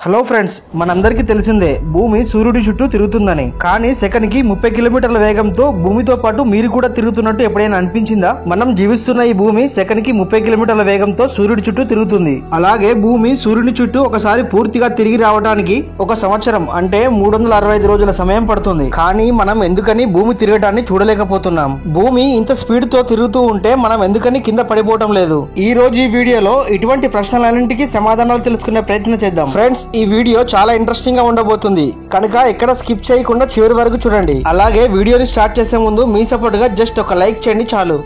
Hello friends, మనందరికీ తెలిసిందే భూమి సూర్యుడి చుట్టూ తిరుగుతుందని. కానీ సెకండ్ కి 30 కిలోమీటర్ల వేగంతో భూమితో పాటు మీరు కూడా తిరుగుతున్నట్టు ఎప్పుడైనా అనిపించిందా? మనం జీవిస్తున్న ఈ భూమి సెకండ్ కి 30 కిలోమీటర్ల వేగంతో సూర్యుడి చుట్టూ తిరుగుతుంది. అలాగే భూమి సూర్యుడి చుట్టూ ఒకసారి పూర్తిగా తిరిగి రావడానికి 1 సంవత్సరం అంటే 365 రోజుల సమయం పడుతుంది. కానీ మనం ఎందుకని భూమి తిరగడాన్ని చూడలేకపోతున్నాం? భూమి ఇంత స్పీడ్ తో తిరుగుతూ ఉంటే మనం ఎందుకని కింద పడిపోవటం లేదు? ఈ రోజు ఈ వీడియోలో ఇటువంటి ప్రశ్నలన్నింటికి సమాధానాలు తెలుసుకునే ప్రయత్నం చేద్దాం. ఫ్రెండ్స్, ఈ వీడియో చాలా ఇంట్రెస్టింగ్ గా ఉండబోతుంది కనుక ఎక్కడ స్కిప్ చేయకుండా చివరి వరకు చూడండి. అలాగే వీడియోని స్టార్ట్ చేసే ముందు మీ సపోర్ట్ గా జస్ట్ ఒక లైక్ చేయండి చాలు.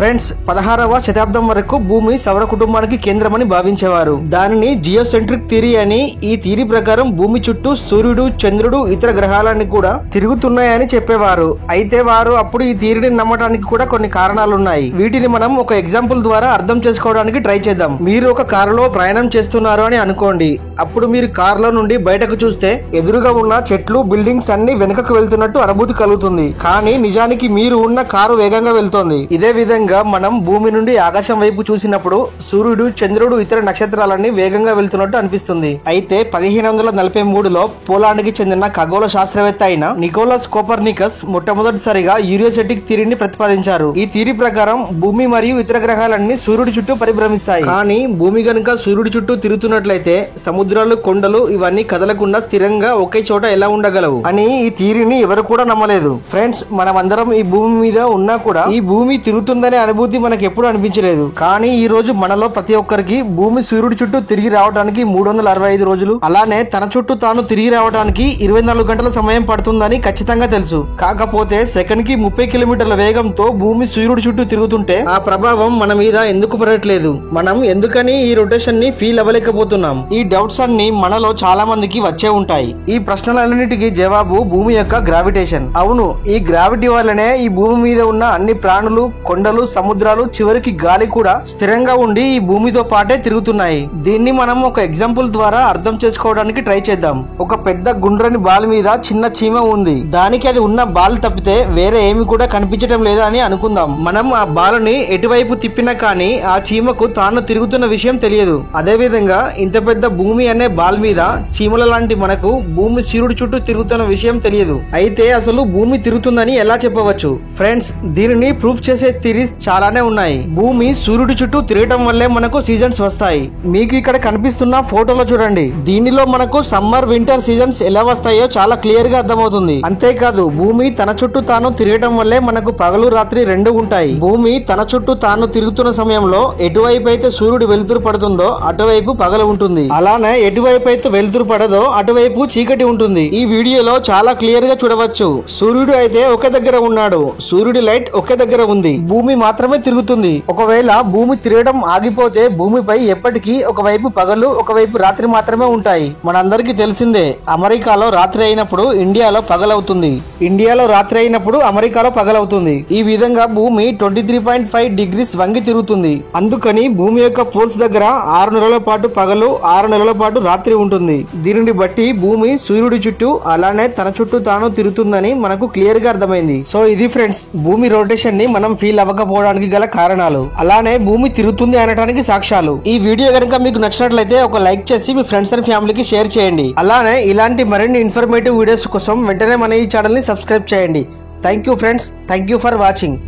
ఫ్రెండ్స్, 16వ శతాబ్దం వరకు భూమి సౌర కుటుంబానికి కేంద్రమని భావించేవారు. దానిని జియోసెంట్రిక్ థియరీ అని. ఈ థియరీ ప్రకారం భూమి చుట్టూ సూర్యుడు, చంద్రుడు, ఇతర గ్రహాలన్నీ కూడా తిరుగుతున్నాయని చెప్పేవారు. అయితే వారు అప్పుడు ఈ థియరీని నమ్మడానికి కూడా కొన్ని కారణాలున్నాయి. వీటిని మనం ఒక ఎగ్జాంపుల్ ద్వారా అర్థం చేసుకోవడానికి ట్రై చేద్దాం. మీరు ఒక కారులో ప్రయాణం చేస్తున్నారు అని అనుకోండి. అప్పుడు మీరు కారులో నుండి బయటకు చూస్తే ఎదురుగా ఉన్న చెట్లు, బిల్డింగ్స్ అన్ని వెనుకకు వెళ్తున్నట్టు అనుభూతి కలుగుతుంది. కానీ నిజానికి మీరు ఉన్న కారు వేగంగా వెళ్తోంది. ఇదే విధంగా మనం భూమి నుండి ఆకాశం వైపు చూసినప్పుడు సూర్యుడు, చంద్రుడు, ఇతర నక్షత్రాలన్నీ వేగంగా వెళ్తున్నట్టు అనిపిస్తుంది. అయితే 1543లో పోలాండ్ కి చెందిన ఖగోళ శాస్త్రవేత్త అయిన నికోలస్ కోపర్నికస్ మొట్టమొదటిసారిగా యూరియోసెంట్రిక్ థియరీని ప్రతిపాదించారు. ఈ థియరీ ప్రకారం భూమి మరియు ఇతర గ్రహాలన్నీ సూర్యుడి చుట్టూ పరిభ్రమిస్తాయి. కానీ భూమి గనుక సూర్యుడి చుట్టూ తిరుగుతున్నట్లయితే సముద్రాలు, కొండలు ఇవన్నీ కదలకుండా స్థిరంగా ఒకే చోట ఎలా ఉండగలవు అని ఈ థియరీని ఎవరు కూడా నమ్మలేదు. ఫ్రెండ్స్, మనం అందరం ఈ భూమి మీద ఉన్నా కూడా ఈ భూమి తిరుగుతుందనే అనుభూతి మనకు ఎప్పుడు అనిపించలేదు. కానీ ఈ రోజు మనలో ప్రతి ఒక్కరికి భూమి సూర్యుడి చుట్టూ తిరిగి రావడానికి 365 రోజులు, అలానే తన చుట్టూ తాను తిరిగి రావడానికి 24 గంటల సమయం పడుతుందని ఖచ్చితంగా తెలుసు. కాకపోతే సెకండ్ కి 30 కిలోమీటర్ల వేగంతో భూమి సూర్యుడి చుట్టూ తిరుగుతుంటే ఆ ప్రభావం మన మీద ఎందుకు పడట్లేదు? మనం ఎందుకని ఈ రొటేషన్ ని ఫీల్ అవ్వలేకపోతున్నాం? ఈ డౌట్స్ అన్ని మనలో చాలా మందికి వచ్చే ఉంటాయి. ఈ ప్రశ్నలన్నిటికీ జవాబు భూమి యొక్క గ్రావిటేషన్. అవును, ఈ గ్రావిటీ వల్లనే ఈ భూమి మీద ఉన్న అన్ని ప్రాణులు, కొండలు, సముద్రాలు, చివరికి గాలి కూడా స్థిరంగా ఉండి ఈ భూమితో పాటే తిరుగుతున్నాయి. దీన్ని మనం ఒక ఎగ్జాంపుల్ ద్వారా అర్థం చేసుకోవడానికి ట్రై చేద్దాం. ఒక పెద్ద గుండ్రని బాల్ మీద చిన్న చీమ ఉంది. దానికి అది ఉన్న బాల్ తప్పితే వేరే ఏమి కూడా కనిపించడం లేదా అని అనుకుందాం. మనం ఆ బాలుని ఎటువైపు తిప్పినా కానీ ఆ చీమకు తాను తిరుగుతున్న విషయం తెలియదు. అదే విధంగా ఇంత పెద్ద భూమి అనే బాల్ మీద చీమల లాంటి మనకు భూమి సూర్యుడి చుట్టూ తిరుగుతున్న విషయం తెలియదు. అయితే అసలు భూమి తిరుగుతుందని ఎలా చెప్పవచ్చు? ఫ్రెండ్స్, దీనిని ప్రూఫ్ చేసే థియరీస్ చాలానే ఉన్నాయి. భూమి సూర్యుడి చుట్టూ తిరగటం వల్లే మనకు సీజన్స్ వస్తాయి. మీకు ఇక్కడ కనిపిస్తున్న ఫోటోలో చూడండి. దీనిలో మనకు సమ్మర్, వింటర్ సీజన్స్ ఎలా వస్తాయో చాలా క్లియర్ గా అర్థమవుతుంది. అంతేకాదు భూమి తన చుట్టూ తాను తిరగటం వల్లే మనకు పగలు, రాత్రి రెండు ఉంటాయి. భూమి తన చుట్టూ తాను తిరుగుతున్న సమయంలో ఎటువైపు అయితే సూర్యుడు వెలుతురు పడుతుందో అటువైపు పగలు ఉంటుంది. అలానే ఎటువైపు అయితే వెలుతురు పడదో అటువైపు చీకటి ఉంటుంది. ఈ వీడియోలో చాలా క్లియర్ గా చూడవచ్చు. సూర్యుడు అయితే ఒకే దగ్గర ఉన్నాడు. సూర్యుడి లైట్ ఒకే దగ్గర ఉంది. భూమి మాత్రమే తిరుగుతుంది. ఒకవేళ భూమి తిరగడం ఆగిపోతే భూమిపై ఎప్పటికీ ఒకవైపు పగలు, ఒకవైపు రాత్రి మాత్రమే ఉంటాయి. మనందరికీ తెలిసిందే, అమెరికాలో రాత్రి అయినప్పుడు ఇండియాలో పగలవుతుంది. ఇండియాలో రాత్రి అయినప్పుడు అమెరికాలో పగలవుతుంది. ఈ విధంగా భూమి 23.5 డిగ్రీస్ వంగి తిరుగుతుంది. అందుకని భూమి యొక్క పోల్స్ దగ్గర 6 నెలల పాటు పగలు, 6 నెలల పాటు రాత్రి ఉంటుంది. దీనిని బట్టి భూమి సూర్యుడి చుట్టూ అలానే తన చుట్టూ తాను తిరుగుతుందని మనకు క్లియర్ గా అర్థమైంది. సో ఇది ఫ్రెండ్స్, భూమి రొటేషన్ ని మనం ఫీల్ అవ్వకపోవడానికి గల కారణాలు, అలానే భూమి తిరుగుతుంది అనడానికి సాక్ష్యాలు. ఈ వీడియో కనుక మీకు నచ్చినట్లయితే ఒక లైక్ చేసి మీ ఫ్రెండ్స్ అండ్ ఫ్యామిలీకి షేర్ చేయండి. అలానే ఇలాంటి మరిన్ని ఇన్ఫర్మేటివ్ వీడియోస్ కోసం వెంటనే మన ఈ ఛానల్ ని సబ్స్క్రైబ్ చేయండి. Thank you friends, thank you for watching.